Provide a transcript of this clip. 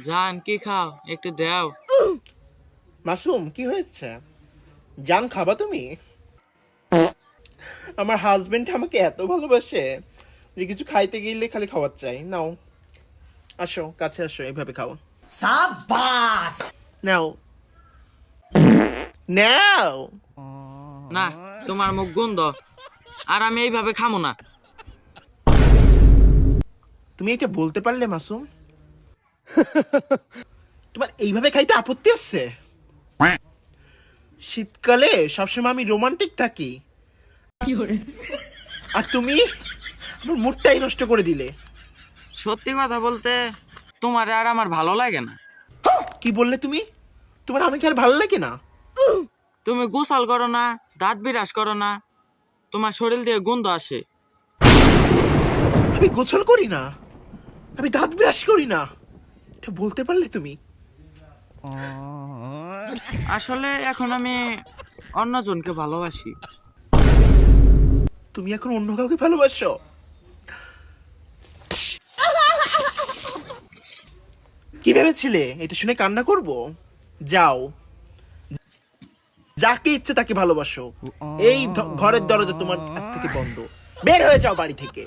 জান কি খাও একটু দাও। মাসুম কি হয়েছে? জান খাবা তুমি? আমার হাজবেন্ড আমাকে এত ভালোবাসে যে কিছু খাইতে গেলে খালি খাবার চাই। নাও, আসো কাছে আসো, এইভাবে খাও। সাবাস। নাও নাও। না, তোমার মুখ গন্ধ, আর আমি এইভাবে খামো না। তুমি এটা বলতে পারলে মাসুম? তোমার এইভাবে খাইতে আপত্তি আছে? শীতকালে সবসময় আমি রোমান্টিক থাকি, আর তুমি আমার মুডটাই নষ্ট করে দিলে। সত্যি কথা বলতে তোমার আর আমার ভালো লাগে না। কি বললে তুমি? তোমার আমি কি আর ভালো লাগে না? তুমি গোসল করো না, দাঁত বিরাস করো না, তোমার শরীর দিয়ে গন্ধ আসে। আমি গোসল করি না, আমি দাঁত ব্রাশ করি না, এটা বলতে পারলে তুমি? আসলে এখন আমি অন্যজনকে ভালোবাসি। তুমি এখন অন্য কাউকে ভালোবাসো? কি ভেবেছিলে এটা শুনে কান্না করব? যাও, যাকে ইচ্ছে তাকে ভালোবাসো। এই ঘরের দরজা তোমার আজ থেকে বন্ধ। বের হয়ে যাও বাড়ি থেকে।